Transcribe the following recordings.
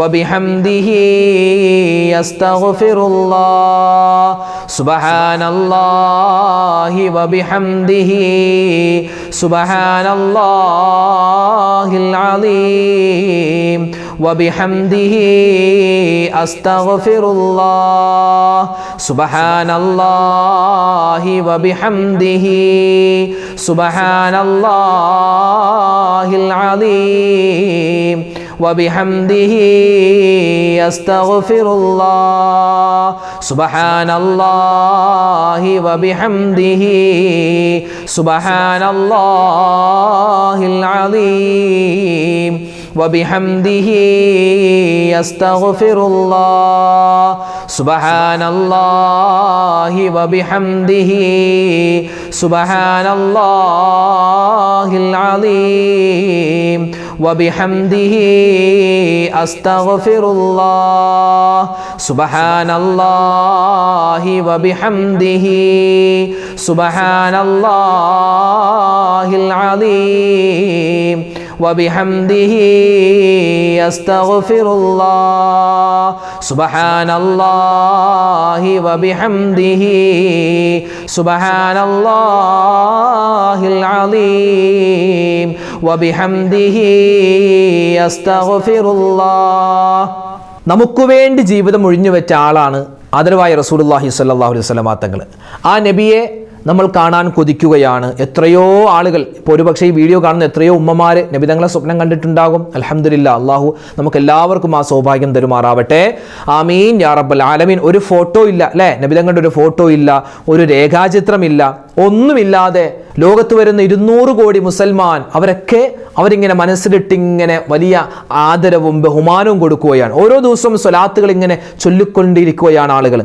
وبحمده أستغفر الله سبحان الله وبحمده سبحان الله العظيم وبحمده أستغفر الله سبحان الله وبحمده سبحان الله العظيم وبحمده أستغفر الله سبحان الله وبحمده سبحان الله العظيم وبحمده أستغفر الله سبحان الله وبحمده سبحان الله العظيم وبحمده أستغفر الله سبحان الله وبحمده سبحان الله العظيم وبحمده أستغفر الله سبحان الله وبحمده سبحان الله العظيم وبحمده أستغفر الله. നമുക്ക് വേണ്ടി ജീവിതം ഒഴിഞ്ഞു വെച്ച ആളാണ് ആദരവായ റസൂലുള്ളാഹി സ്വല്ലല്ലാഹു അലൈഹി വസല്ലം തങ്ങൾ. ആ നബിയെ നമ്മൾ കാണാൻ കൊതിക്കുകയാണ്. എത്രയോ ആളുകൾ, ഇപ്പോൾ ഒരുപക്ഷെ ഈ വീഡിയോ കാണുന്ന എത്രയോ ഉമ്മമാർ നബിതങ്ങളെ സ്വപ്നം കണ്ടിട്ടുണ്ടാകും. അൽഹംദുലില്ലാ, അള്ളാഹു നമുക്ക് എല്ലാവർക്കും ആ സൗഭാഗ്യം തരുമാറാവട്ടെ. ആമീൻ യാ റബ്ബൽ ആലമീൻ. ഒരു ഫോട്ടോ ഇല്ല അല്ലേ, നബിതങ്ങളുടെ ഒരു ഫോട്ടോ ഇല്ല, ഒരു രേഖാചിത്രമില്ല, ഒന്നുമില്ലാതെ ലോകത്ത് വരുന്ന 200 കോടി മുസൽമാൻ അവരിങ്ങനെ മനസ്സിലിട്ടിങ്ങനെ വലിയ ആദരവും ബഹുമാനവും കൊടുക്കുകയാണ്. ഓരോ ദിവസവും സ്വലാത്തുകൾ ഇങ്ങനെ ചൊല്ലിക്കൊണ്ടിരിക്കുകയാണ് ആളുകൾ.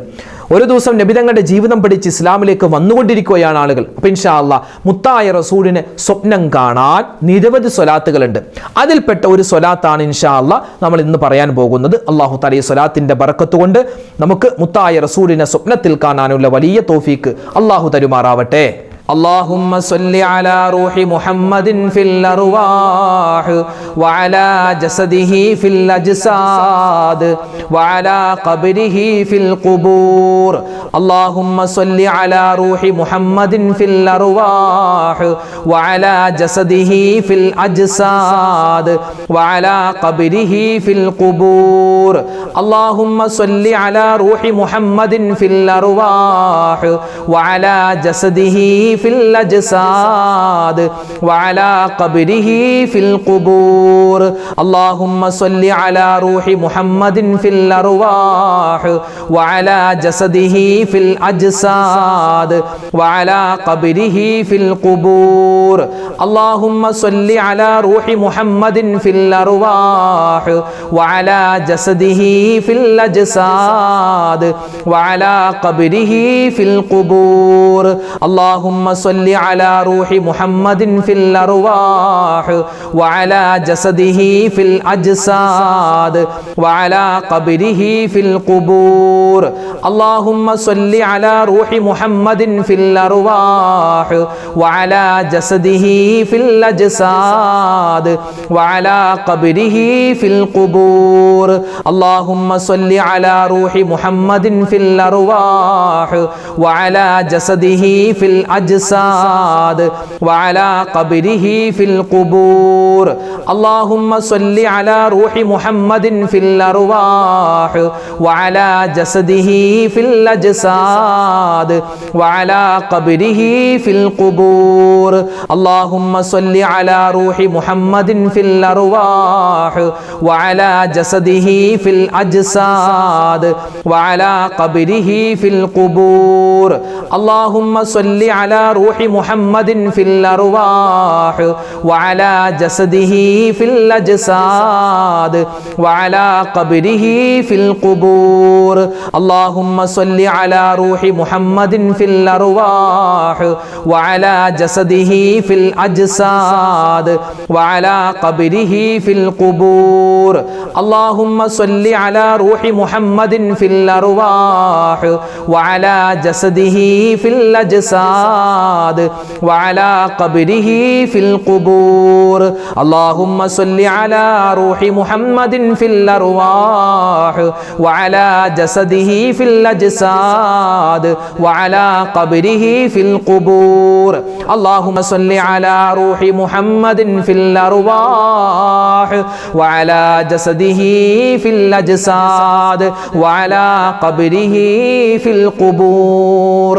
ഒരു ദിവസം നബിതങ്ങളുടെ ജീവിതം പഠിച്ച് ഇസ്ലാമിലേക്ക് വന്നുകൊണ്ടിരിക്കുകയാണ് ആളുകൾ. അപ്പോൾ ഇൻഷാ അല്ലാഹ് മുത്തായ റസൂലിനെ സ്വപ്നം കാണാൻ നിരവധി സ്വലാത്തുകളുണ്ട്. അതിൽപ്പെട്ട ഒരു സ്വലാത്താണ് ഇൻഷാ അല്ലാഹ് നമ്മൾ ഇന്ന് പറയാൻ പോകുന്നത്. അല്ലാഹു തആല ഈ സ്വലാത്തിന്റെ ബറക്കത്ത് കൊണ്ട് നമുക്ക് മുത്തായ റസൂലിനെ സ്വപ്നത്തിൽ കാണാനുള്ള വലിയ തൗഫീക്ക് അല്ലാഹു തരുമാറാവട്ടെ. اللهم صل على روح محمد في الأرواح وعلى جسده في الأجساد وعلى قبره في القبور. اللهم صل على روح محمد في الأرواح وعلى جسده في الأجساد وعلى قبره في القبور. اللهم صل على روح محمد في الأرواح وعلى جسده في الأجساد وعلى قبره في القبور. اللهم صل على روح محمد في الأرواح وعلى جسده في الأجساد وعلى قبره في القبور. اللهم صل على روح محمد في الأرواح وعلى جسده في الأجساد وعلى قبره في القبور. اللهم صل على روح محمد في الأرواح وعلى جسده في الأجساد وعلى قبره في القبور. اللهم صل على روح محمد في الأرواح وعلى جسده في الأجساد وعلى قبره في القبور. اللهم صل على روح محمد في الأرواح وعلى جسده في الأجساد وعلى قبره في القبور. اللهم صل على روح محمد في الأرواح وعلى جسده في الأجساد وعلى قبره في القبور. اللهم صل على روح محمد في الأرواح وعلى جسده في الأجساد وعلى قبره في القبور. اللهم صل على روح محمد في الأرواح وعلى جسده في الأجساد وعلى قبره في القبور. اللهم صل على روح محمد في الأرواح وعلى جسده في الأجساد وعلى قبره في القبور. اللهم صل على روح محمد في الأرواح وعلى جسده في الأجساد الأجساد وعلى قبره في القبور اللهم صل على روح محمد في الأرواح وعلى جسده في الأجساد وعلى قبره في القبور اللهم صل على روح محمد في الأرواح وعلى جسده في الأجساد وعلى قبره في القبور.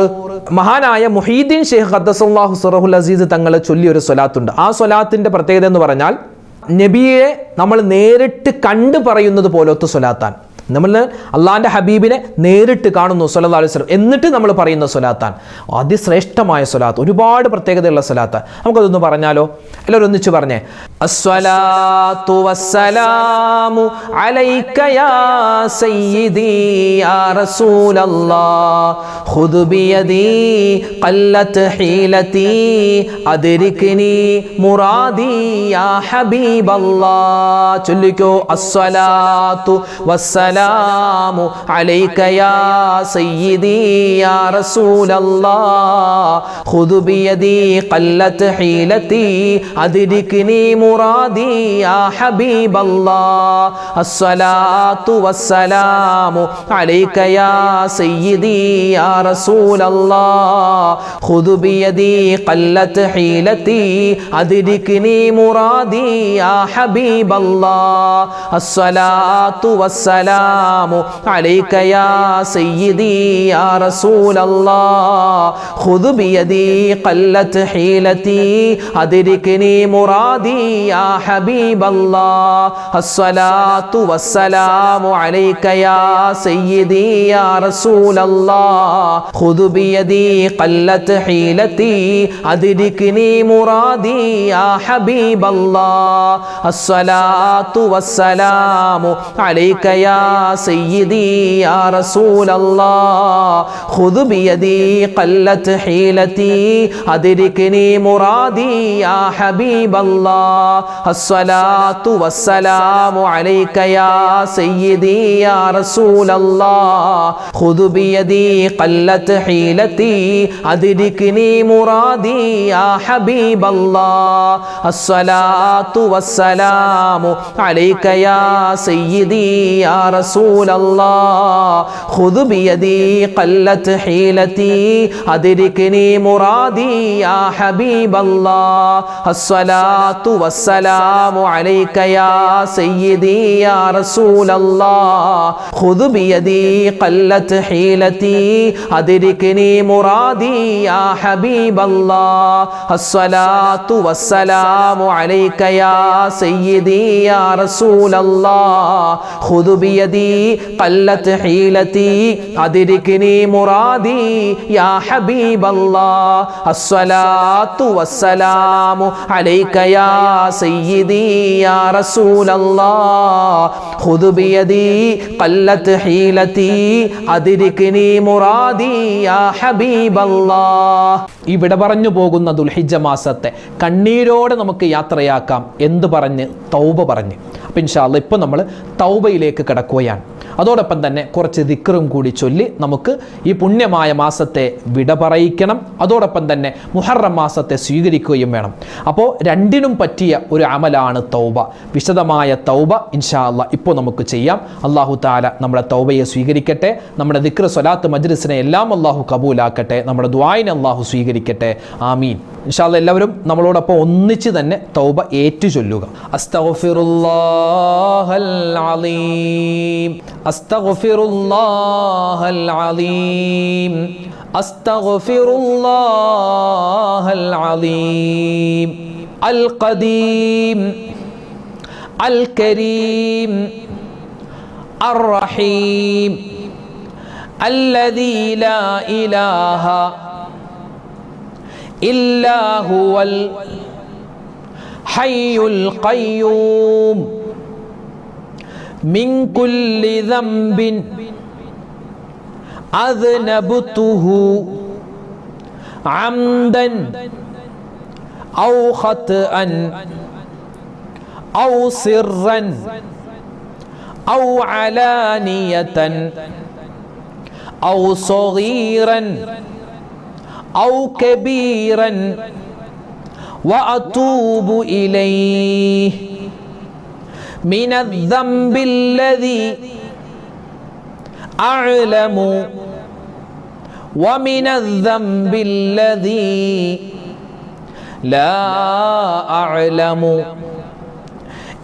മഹാനായ മുഹീദ്ദീൻ ഷെയ്ഖ് ഖദ്ദസല്ലാഹു സിറഹുൽ അസീസ് തങ്ങൾ ചൊല്ലിയൊരു സ്വലാത്തുണ്ട്. ആ സ്വലാത്തിൻ്റെ പ്രത്യേകത എന്ന് പറഞ്ഞാൽ നബിയെ നമ്മൾ നേരിട്ട് കണ്ടു പറയുന്നത് പോലത്തെ സ്വലാത്താൻ. നമ്മൾ അള്ളാഹിൻ്റെ ഹബീബിനെ നേരിട്ട് കാണുന്നു സ്വല്ലല്ലാഹു അലൈഹി വസല്ലം, എന്നിട്ട് നമ്മൾ പറയുന്ന സ്വലാത്താൻ. അതിശ്രേഷ്ഠമായ സ്വലാത്ത്, ഒരുപാട് പ്രത്യേകതയുള്ള സ്വലാത്ത്. നമുക്കതൊന്ന് പറഞ്ഞാലോ? എല്ലാവരും ഒന്നിച്ച് പറഞ്ഞേ. അസ്സലാത്തു വസ്സലാമു അലൈക യാ സയ്യിദി യാ റസൂലല്ലാഹ് ഖുദ് ബിയദി ഖല്ലത് ഹീലതി അദ്രിക്നി മുറാദി യാ ഹബീബല്ലാഹ്. ചൊല്ലിക്കോ. അസ്സലാത്തു വസ്സലാമു عليك يا سيدي يا رسول الله خذ بيدي قلت حيلتي أدركني مرادي يا حبيب الله الصلاة والسلام عليك يا سيدي يا رسول الله خذ بيدي قلت حيلتي أدركني مرادي يا حبيب الله الصلاة والسلام عليك يا سيدي يا رسول الله خذ بيدي قلت حيلتي أدركني مرادي يا حبيب الله الصلاة والسلام عليك يا سيدي يا رسول الله خذ بيدي قلت حيلتي أدركني مرادي يا حبيب الله الصلاة والسلام عليك يا سيدي يا رسول الله خذ بيدي قلت حيلتي أدركني مرادي يا حبيب الله الصلاة والسلام عليك يا سيدي يا رسول الله خذ بيدي قلت حيلتي أدركني مرادي يا حبيب الله الصلاة والسلام عليك يا سيدي يا رسول الله خذ بيدي قلت حيلتي أدركني مرادي يا حبيب الله الصلاة والسلام عليك يا سيدي يا رسول الله خذ بيدي قلت حيلتي أدركني مرادي يا حبيب الله الصلاة والسلام عليك يا سيدي يا رسول الله خذ بيدي قلت حيلتي أدركني مرادي يا حبيب الله الصلاة والسلام عليك يا سيدي يا رسول الله خذ بيدي قلت حيلتي أدركني مرادي يا حبيب الله. ഈ വിട പറഞ്ഞു പോകുന്ന ദുൽഹിജ്ജ മാസത്തെ കണ്ണീരോടെ നമുക്ക് യാത്രയാക്കാം എന്ത് പറഞ്ഞ്? തൗബ പറഞ്ഞ്. അപ്പം ഇൻഷാ അല്ലാഹ് ഇപ്പോൾ നമ്മൾ തൗബയിലേക്ക് കടക്കുകയാണ്. അതോടൊപ്പം തന്നെ കുറച്ച് ദിക്റും കൂടി ചൊല്ലി നമുക്ക് ഈ പുണ്യമായ മാസത്തെ വിട പറയിക്കണം. അതോടൊപ്പം തന്നെ മുഹറം മാസത്തെ സ്വീകരിക്കുകയും വേണം. അപ്പോൾ രണ്ടിനും പറ്റിയ ഒരു അമലാണ് തൗബ. വിശദമായ തൗബ ഇൻഷാ അല്ലാഹ് ഇപ്പോൾ നമുക്ക് ചെയ്യാം. അല്ലാഹു തആല നമ്മുടെ തൗബയെ സ്വീകരിക്കട്ടെ. നമ്മുടെ ദിക്ർ സ്വലാത്ത് മജ്ലിസിനെ എല്ലാം അല്ലാഹു കബൂലാക്കട്ടെ. നമ്മുടെ ദുആയിനെ അല്ലാഹു സ്വീകരിക്കട്ടെ. ആമീൻ. ഇൻഷാ അല്ലാഹ് എല്ലാവരും നമ്മളോടൊപ്പം ഒന്നിച്ച് തന്നെ തൗബ ഏറ്റു ചൊല്ലുക. അസ്തഗ്ഫിറുല്ലാഹൽ അലീം അസ്തഗ്ഫിറുല്ലാഹൽ അലീം അസ്തഗ്ഫിറുല്ലാഹൽ അലീം അൽ ഖദീം അൽ കരീം അർ റഹീം അല്ലദീ ലാ ഇലാഹ ഇല്ലാ ഹുവൽ ഹയ്യുൽ ഖയ്യൂം മിൻ കുല്ലി ദംബിൻ അദ്നബതുഹു അംദൻ ഔ ഖത്അൻ ഔ സിർറൻ ഔ അലാനിയതൻ ഔ സഗീറൻ أو كبيرا وأتوب إليه من الذنب الذي أعلم ومن الذنب الذي لا أعلم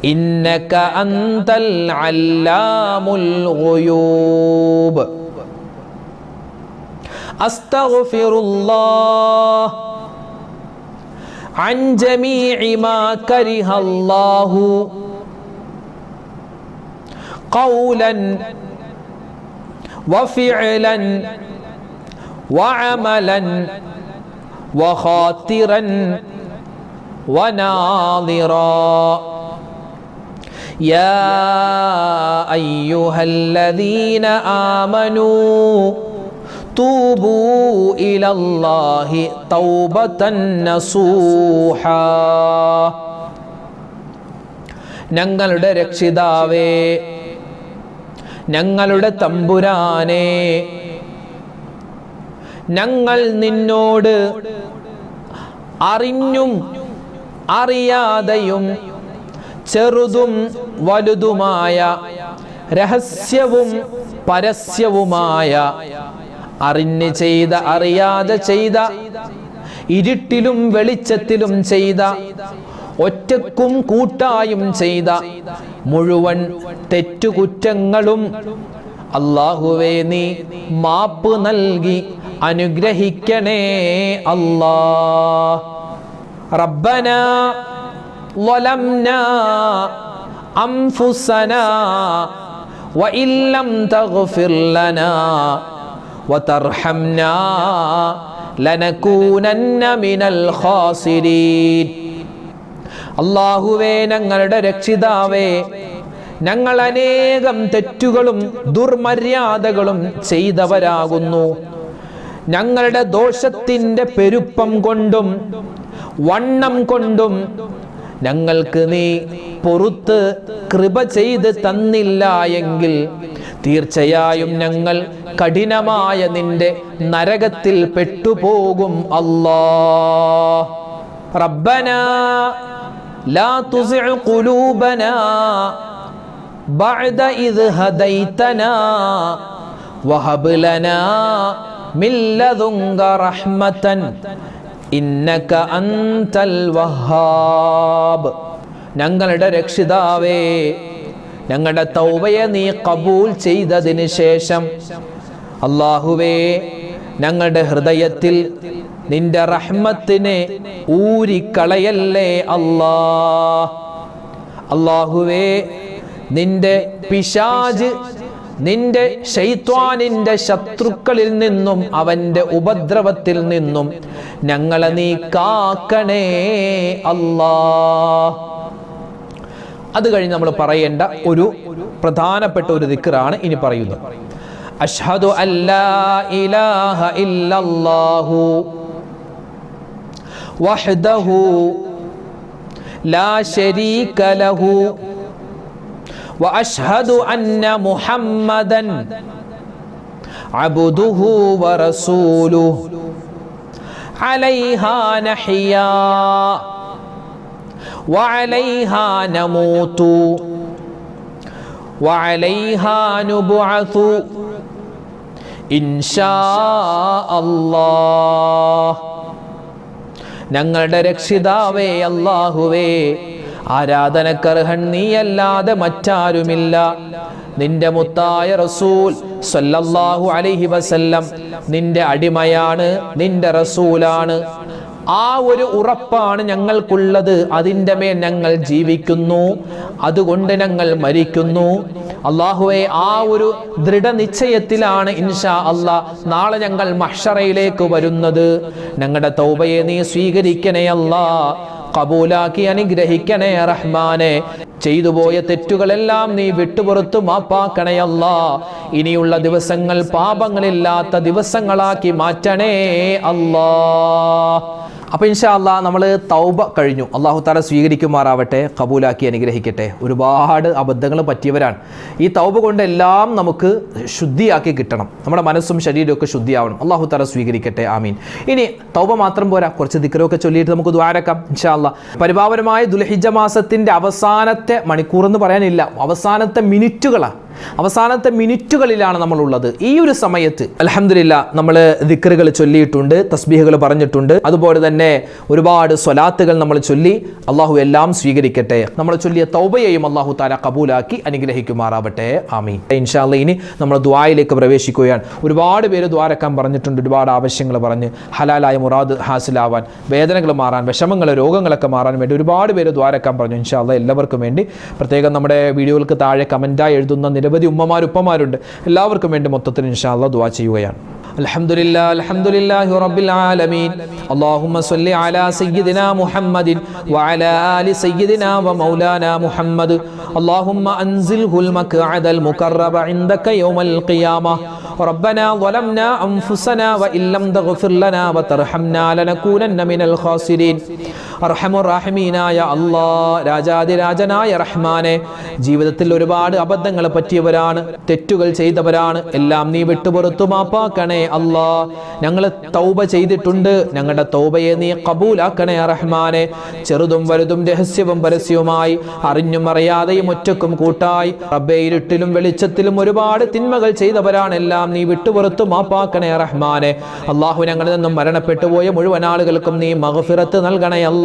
إنك أنت العلام الغيوب أستغفر الله عن جميع ما كره الله قولا وفعلا وعملا وخاطرا وناظرا يا أيها الذين آمنوا توبوا إلى الله توبة نصوحا ഞങ്ങളുടെ രക്ഷിതാവേ, ഞങ്ങളുടെ തമ്പുരാനെ, ഞങ്ങൾ നിന്നോട് അറിഞ്ഞും അറിയാതെയും ചെറുതും വലുതുമായ രഹസ്യവും പരസ്യവുമായ അറിഞ്ഞ് ചെയ്ത അറിയാതെ ചെയ്ത ഇരുട്ടിലും വെളിച്ചത്തിലും ചെയ്ത ഒറ്റക്കും കൂട്ടായും ചെയ്ത മുഴുവൻ തെറ്റുകുറ്റങ്ങളും അല്ലാഹുവേ നീ മാപ്പ് നൽകി അനുഗ്രഹിക്കണേ അല്ലാഹ്. റബ്ബനാ ളലംനാ അൻഫുസനാ വഇൻ ലം തഗ്ഫിർ ലനാ വതർഹംനാ ലനകൂനന്ന മിനൽ ഖാസിരീൻ. അല്ലാഹുവേ, ഞങ്ങളുടെ രക്ഷിതാവേ, ഞങ്ങൾ അനേകം തെറ്റുകളും ദുർമര്യാദകളും ചെയ്തവരാകുന്നു. ഞങ്ങളുടെ ദോഷത്തിൻ്റെ പെരുപ്പം കൊണ്ടും വണ്ണം കൊണ്ടും ഞങ്ങൾക്ക് നീ പൊറുത്ത് കൃപ ചെയ്ത് തന്നില്ല എങ്കിൽ തീർച്ചയായും ഞങ്ങൾ കഠിനമായ നിന്റെ നരകത്തിൽ പെട്ടുപോകും അല്ലാഹ്. റബ്ബനാ ലാ തുസിഅ് ഖുലൂബനാ ബഅദ ഇദ് ഹദൈതനാ വഹബ് ലനാ മിൻ ലദുൻക റഹ്മതൻ ഇന്നക അൻതൽ വഹ്ഹാബ്. ഞങ്ങളുടെ രക്ഷിതാവേ, ഞങ്ങളുടെ തൗബയെ നീ കബൂൽ ചെയ്തതിന് ശേഷം അല്ലാഹുവേ, ഞങ്ങളുടെ ഹൃദയത്തിൽ നിന്റെ റഹ്മത്തിനെ ഊരിക്കളയല്ലേ അല്ലാഹ്. അല്ലാഹുവേ, നിന്റെ പിശാച്, നിന്റെ ശൈത്വാനിന്റെ ശത്രുക്കളിൽ നിന്നും അവന്റെ ഉപദ്രവത്തിൽ നിന്നും ഞങ്ങളെ നീ കാക്കണേ അല്ലാഹ്. അത് കഴിഞ്ഞ് നമ്മൾ പറയേണ്ട ഒരു പ്രധാനപ്പെട്ട ഒരു ദിക്റാണ് ഇനി പറയുന്നത്. അഷ്ഹദു അല്ലാ ഇലാഹ ഇല്ലല്ലാഹു വഹ്ദഹു ലാ ശരീക ലഹു وأشهد أن محمدا عبده ورسوله عليها نحيا وعليها نموت وعليها نبعث إن شاء الله. ഞങ്ങളുടെ രക്ഷിതാവേ അല്ലാഹുവേ, ആരാധനക്കർഹൻ നീയല്ലാതെ മറ്റാരുമില്ല. നിന്റെ മുത്തായ റസൂൽ സല്ലല്ലാഹു അലൈഹി വസല്ലം നിന്റെ അടിമയാണ്, നിന്റെ റസൂലാണ്. ആ ഒരു ഉറപ്പാണ് ഞങ്ങൾക്കുള്ളത്. അതിൻ്റെ മേൽ ഞങ്ങൾ ജീവിക്കുന്നു, അതുകൊണ്ട് ഞങ്ങൾ മരിക്കുന്നു. അല്ലാഹുവേ, ആ ഒരു ദൃഢനിശ്ചയത്തിലാണ് ഇൻഷാ അല്ലാഹ് നാളെ ഞങ്ങൾ മഹ്ശറയിലേക്ക് വരുന്നത്. ഞങ്ങളുടെ തൗബയെ നീ സ്വീകരിക്കണേ അല്ലാഹ്, കബൂലാക്കി അനുഗ്രഹിക്കണേ റഹ്മാനെ. ചെയ്തുപോയ തെറ്റുകളെല്ലാം നീ വിട്ടുപുറത്തു മാപ്പാക്കണേ അല്ലാഹ്. ഇനിയുള്ള ദിവസങ്ങൾ പാപങ്ങളില്ലാത്ത ദിവസങ്ങളാക്കി മാറ്റണേ അല്ലാഹ്. അപ്പോൾ ഇൻഷാ അല്ലാഹ് നമ്മൾ തൗബ കഴിഞ്ഞു. അല്ലാഹു തആല സ്വീകരിക്കുമാറാവട്ടെ, കബൂലാക്കി അനുഗ്രഹിക്കട്ടെ. ഒരുപാട് അബദ്ധങ്ങൾ പറ്റിയവരാണ്. ഈ തൗബ കൊണ്ട് എല്ലാം നമുക്ക് ശുദ്ധിയാക്കി കിട്ടണം. നമ്മുടെ മനസ്സും ശരീരവും ഒക്കെ ശുദ്ധിയാവണം. അല്ലാഹു തആല സ്വീകരിക്കട്ടെ, ആമീൻ. ഇനി തൗബ മാത്രം പോരാ, കുറച്ച് ദിക്റൊക്കെ ചൊല്ലിയിട്ട് നമുക്ക് ദുആരക്കാം ഇൻഷാ അല്ലാഹ്. പരിപാവനമായ ദുൽഹിജ്ജ മാസത്തിൻ്റെ അവസാനത്തെ മണിക്കൂർ എന്ന് പറയാനില്ല, അവസാനത്തെ മിനിറ്റുകളിലാണ് നമ്മളുള്ളത്. ഈ ഒരു സമയത്ത് അൽഹംദുലില്ലാ നമ്മൾ ദിക്റുകൾ ചൊല്ലിയിട്ടുണ്ട്, തസ്ബീഹുകൾ പറഞ്ഞിട്ടുണ്ട്, അതുപോലെ തന്നെ ഒരുപാട് സ്വലാത്തുകൾ നമ്മൾ ചൊല്ലി. അള്ളാഹു എല്ലാം സ്വീകരിക്കട്ടെ. നമ്മൾ ചൊല്ലിയ തൗബയെയും അള്ളാഹു തആല കബൂലാക്കി അനുഗ്രഹിക്കുമാറാവട്ടെ, ആമീൻ. ഇൻഷാ അല്ലാഹ് ഇനി നമ്മൾ ദുആയിലേക്ക് പ്രവേശിക്കുകയാണ്. ഒരുപാട് പേര് ദുആരക്കാൻ പറഞ്ഞിട്ടുണ്ട്, ഒരുപാട് ആവശ്യങ്ങൾ പറഞ്ഞ് ഹലാലായ മുറാദ് ഹാസിലാവാൻ, വേദനകൾ മാറാൻ, വിഷമങ്ങൾ രോഗങ്ങളൊക്കെ മാറാൻ വേണ്ടി ഒരുപാട് പേര് ദുആരക്കാൻ പറഞ്ഞു. ഇൻഷാ അല്ലാഹ് എല്ലാവർക്കും വേണ്ടി പ്രത്യേകം നമ്മുടെ വീഡിയോകൾക്ക് താഴെ കമൻറ്റായി എഴുതുന്ന നിരവധി ഉപ്പമാരുണ്ട്. എല്ലാവർക്കും വേണ്ടി മൊത്തത്തിൽ ഇൻഷാ അല്ലാഹ് ദുആ ചെയ്യുകയാണ്. അൽഹംദുലില്ലാഹി റബ്ബിൽ ആലമീൻ. അല്ലാഹുമ്മ സ്വല്ലി അലാ സയ്യിദിനാ മുഹമ്മദിൻ വഅലാ ആലി സയ്യിദിനാ വമൗലാനാ മുഹമ്മദ്. അല്ലാഹുമ്മ അൻസിൽഹുൽ മഖ്അദൽ മുഖറബ ഇൻദക യൗമൽ ഖിയാമ. റബ്ബനാ ളലംനാ അൻഫുസനാ വഇൻ ലം തഗ്ഫിർ ലനാ വതർഹംനാ ലനകൂനന്ന മിനൽ ഖാസിരീൻ. അർഹമുർ റഹീമീനായ അല്ലാഹ്, രാജാതിരാജനായ റഹ്മാനെ, ജീവിതത്തിൽ ഒരുപാട് അബദ്ധങ്ങൾ പറ്റിയവരാണ്, തെറ്റുകൾ ചെയ്തവരാണ്. എല്ലാം നീ വിട്ടുപുറത്തു മാപ്പാക്കണേ അല്ലാഹ്. ഞങ്ങൾ തൗബ ചെയ്തിട്ടുണ്ട്, ഞങ്ങളുടെ തൗബയെ നീ കബൂലാക്കണേ റഹ്മാനെ. ചെറുതും വലുതും രഹസ്യവും പരസ്യവുമായി, അറിഞ്ഞും അറിയാതെയും ഒറ്റക്കും കൂട്ടായി റബ്ബേ, ഇരുട്ടിലും വെളിച്ചത്തിലും ഒരുപാട് തിന്മകൾ ചെയ്തവരാണ്. എല്ലാം നീ വിട്ടുപുറത്തു മാപ്പാക്കണേ റഹ്മാനെ. അല്ലാഹു, ഞങ്ങളിൽ നിന്നും മരണപ്പെട്ടു പോയ മുഴുവൻ ആളുകൾക്കും നീ മഗ്ഫിറത്ത് നൽകണേ അല്ലാഹ്,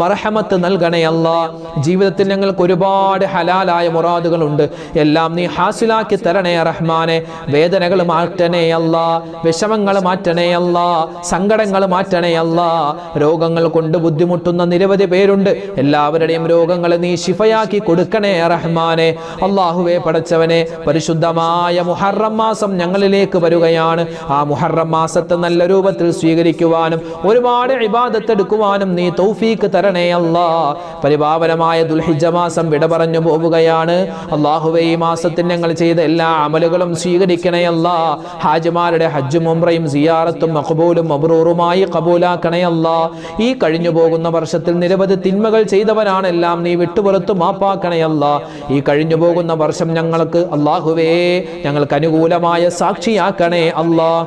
മർഹമത്ത് നൽകണേ അല്ലാഹ്. ജീവിതത്തിൽ ഞങ്ങൾക്ക് ഒരുപാട് ഹലാലായ മുറാദുകളുണ്ട്, എല്ലാം നീ ഹാസിലാക്കി തരണേ റഹ്മാനെ. വേദനകൾ മാറ്റണേ അല്ലാഹ്, വിഷമങ്ങൾ മാറ്റണേ അല്ലാഹ്, സങ്കടങ്ങൾ മാറ്റണേ അല്ലാഹ്. രോഗങ്ങൾ കൊണ്ട് ബുദ്ധിമുട്ടുന്ന നിരവധി പേരുണ്ട്, എല്ലാവരുടെയും രോഗങ്ങൾ നീ ശിഫയാക്കി കൊടുക്കണേ റഹ്മാനെ. അല്ലാഹുവേ പടച്ചവനെ, പരിശുദ്ധമായ മുഹറം മാസം ഞങ്ങളിലേക്ക് വരികയാണ്. ആ മുഹറം മാസത്തെ നല്ല രൂപത്തിൽ സ്വീകരിക്കുവാനും ഒരുപാട് ഇബാദത്ത് എടുക്കുവാനും നീ തൗഫീഖ് തരണേ അല്ലാഹ്. പരിപാവനമായ ദുൽഹിജ്ജ മാസം വിട പറഞ്ഞു പോവുകയാണ്. അല്ലാഹുവേ, ഈ മാസത്തിൽ ഞങ്ങൾ ചെയ്ത എല്ലാ അമലുകളും സ്വീകരിക്കണേ അല്ലാഹ്. ഹാജിമാരുടെ ഹജ്ജും ഉംറയും സിയാറത്തും മഖ്ബൂലും മബ്റൂറുമായി കബൂലാക്കണേ അല്ലാഹ്. ഈ കഴിഞ്ഞു പോകുന്ന വർഷത്തിൽ നിരവധി തിന്മകൾ ചെയ്തവനാണ്, എല്ലാം നീ വിട്ടുപുറത്തു മാപ്പാക്കണേ അല്ലാഹ്. ഈ കഴിഞ്ഞു പോകുന്ന വർഷം ഞങ്ങൾക്ക് അല്ലാഹുവേ, ഞങ്ങൾക്ക് അനുകൂലമായ സാക്ഷിയാക്കണേ അല്ലാഹ്.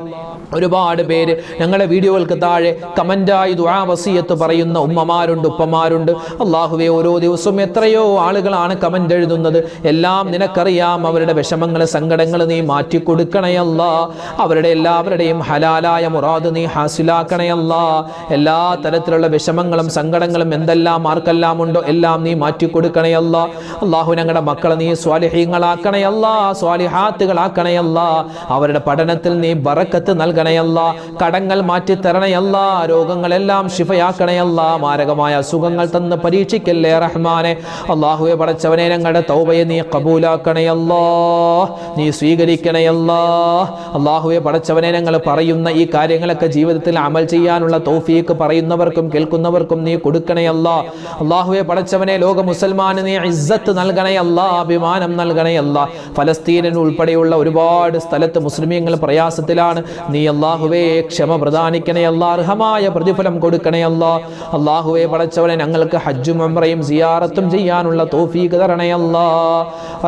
ഒരുപാട് പേര് ഞങ്ങളുടെ വീഡിയോകൾക്ക് താഴെ കമന്റായി ദുആ വസിയത്ത് പറയുന്ന ഉമ്മമാരുണ്ട്, ഉപ്പമാരുണ്ട്. അല്ലാഹുവേ, ഓരോ ദിവസവും എത്രയോ ആളുകളാണ് കമന്റ് എഴുതുന്നത്. എല്ലാം നിനക്കറിയാം, അവരുടെ വിഷമങ്ങൾ, സങ്കടങ്ങൾ നീ മാറ്റി കൊടുക്കണേ അല്ലാഹ്. അവരുടെ എല്ലാവരുടെയും ഹലാലായ മുറാദ് നീ ഹാസിലാക്കണേ അല്ലാഹ്. എല്ലാ തരത്തിലുള്ള വിഷമങ്ങളും സങ്കടങ്ങളും എന്തെല്ലാം ആർക്കെല്ലാം ഉണ്ടോ എല്ലാം നീ മാറ്റി കൊടുക്കണേ അല്ലാഹ്. അല്ലാഹു, ഞങ്ങളുടെ മക്കളെ നീ സ്വാലിഹീങ്ങളാക്കണേ അല്ലാഹ്, സ്വാലിഹാത്തുകളാക്കണേ അല്ലാഹ്. അവരുടെ പഠനത്തിൽ നീ ബറക്കത്ത് നൽകണേ അല്ലാഹ്. കടങ്ങൾ മാറ്റി തരണേ അല്ലാഹ്. രോഗങ്ങളെല്ലാം ശിഫയാക്കണേ അല്ലാഹ്. മാരകമായ അസുഖങ്ങൾ തന്ന് പരീക്ഷിക്കല്ലേ റഹ്മാനെ. അല്ലാഹുവേ പടച്ചവനെ, ഞങ്ങളുടെ തൗബയെ നീ കബൂലാക്കണേ അല്ലാഹ്, നീ സ്വീകരിക്കണേ അല്ലാഹ്. അല്ലാഹുവേ പടച്ചവനെ, ഞങ്ങൾ പറയുന്ന ഈ കാര്യങ്ങളൊക്കെ ജീവിതത്തിൽ അമൽ ചെയ്യാനുള്ള തൗഫീഖ് പറയുന്നവർക്കും കേൾക്കുന്നവർക്കും നീ കൊടുക്കണേ അല്ലാഹ്. അല്ലാഹുവേ പടച്ചവനെ, ലോക മുസൽമാന് നീ ഇസ്സത്ത് നൽകണേ അല്ലാഹ്, അഭിമാനം നൽകണേ അല്ലാഹ്. ഫലസ്തീനിൽ ഉൾപ്പെടെയുള്ള ഒരുപാട് സ്ഥലത്ത് മുസ്ലിമീങ്ങൾ പ്രയാസത്തിലാണ്. നീ അല്ലാഹുവേ ക്ഷമ പ്രദാനിക്കണേ അല്ലാഹ്, അർഹമായ പ്രതിഫലം കൊടുക്കണേ അല്ലാഹ്. അല്ലാഹുവേ പടച്ചവനെ, ഞങ്ങൾക്ക് ഹജ്ജും ഉംറയും സിയാറത്തും ചെയ്യാനുള്ള തൗഫീഖ് തരണേ അല്ലാഹ്.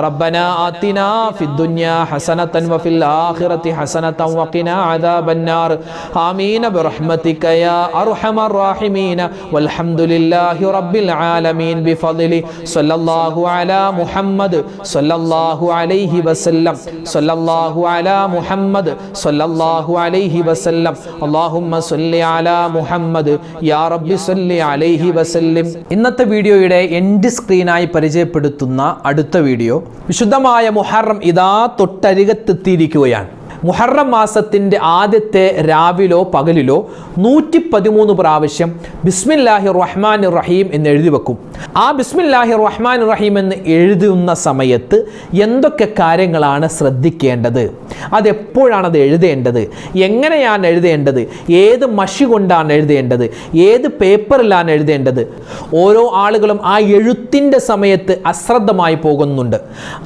റബ്ബനാ ആതിനാ ഫിദ്ദുനിയാ ഹസനതൻ വഫിൽ ആഖിറതി ഹസനതൻ വഖിനാ അദാബന്നാർ. ആമീൻ ബിറഹ്മതിക യാ അർഹമർ റഹീമീൻ. വൽഹംദുലില്ലാഹി റബ്ബിൽ ആലമീൻ ബിഫദ്ലി സ്വല്ലല്ലാഹു അലാ മുഹമ്മദ് സ്വല്ലല്ലാഹു അലൈഹി വസല്ലം. സ്വല്ലല്ലാഹു അലാ മുഹമ്മദ് സ്വല്ലല്ലാഹു അലൈഹി വസല്ലം. അല്ലാഹുമ്മ സ്വല്ലി അലാ മുഹമ്മദ് യാ റബ്ബി സ്വല്ലി അലൈഹി വസല്ലം. ഇന്നത്തെ വീഡിയോയുടെ എൻഡ് സ്ക്രീനായി പരിചയപ്പെടുത്തുന്ന അടുത്ത വീഡിയോ, വിശുദ്ധമായ മുഹറം ഇതാ തൊട്ടരികത്തെത്തിയിരിക്കുകയാണ്. മുഹറം മാസത്തിൻ്റെ ആദ്യത്തെ രാവിലോ പകലിലോ 113 പ്രാവശ്യം ബിസ്മില്ലാഹിർ റഹ്മാനിർ റഹീം എന്ന് എഴുതി വെക്കും. ആ ബിസ്മില്ലാഹിർ റഹ്മാനിർ റഹീം എന്ന് എഴുതുന്ന സമയത്ത് എന്തൊക്കെ കാര്യങ്ങളാണ് ശ്രദ്ധിക്കേണ്ടത്, അതെപ്പോഴാണത് എഴുതേണ്ടത്, എങ്ങനെയാണ് എഴുതേണ്ടത്, ഏത് മഷി കൊണ്ടാണ് എഴുതേണ്ടത്, ഏത് പേപ്പറിലാണ് എഴുതേണ്ടത്. ഓരോ ആളുകളും ആ എഴുത്തിൻ്റെ സമയത്ത് അശ്രദ്ധമായി പോകുന്നുണ്ട്.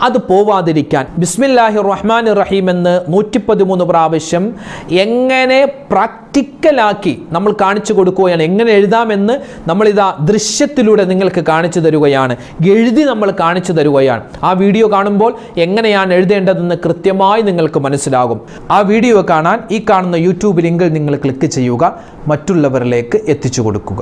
അത് പോവാതിരിക്കാൻ ബിസ്മില്ലാഹിർ റഹ്മാനിർ റഹീം എന്ന് 113 113 പ്രാവശ്യം എങ്ങനെ പ്രാക്ടിക്കലാക്കി നമ്മൾ കാണിച്ചു കൊടുക്കുകയാണ്. എങ്ങനെ എഴുതാമെന്ന് നമ്മളിതാ ദൃശ്യത്തിലൂടെ നിങ്ങൾക്ക് കാണിച്ചു തരുകയാണ്, എഴുതി നമ്മൾ കാണിച്ചു തരുകയാണ്. ആ വീഡിയോ കാണുമ്പോൾ എങ്ങനെയാണ് എഴുതേണ്ടതെന്ന് കൃത്യമായി നിങ്ങൾക്ക് മനസ്സിലാകും. ആ വീഡിയോ കാണാൻ ഈ കാണുന്ന യൂട്യൂബ് ലിങ്കിൽ നിങ്ങൾ ക്ലിക്ക് ചെയ്യുക, മറ്റുള്ളവരിലേക്ക് എത്തിച്ചു കൊടുക്കുക.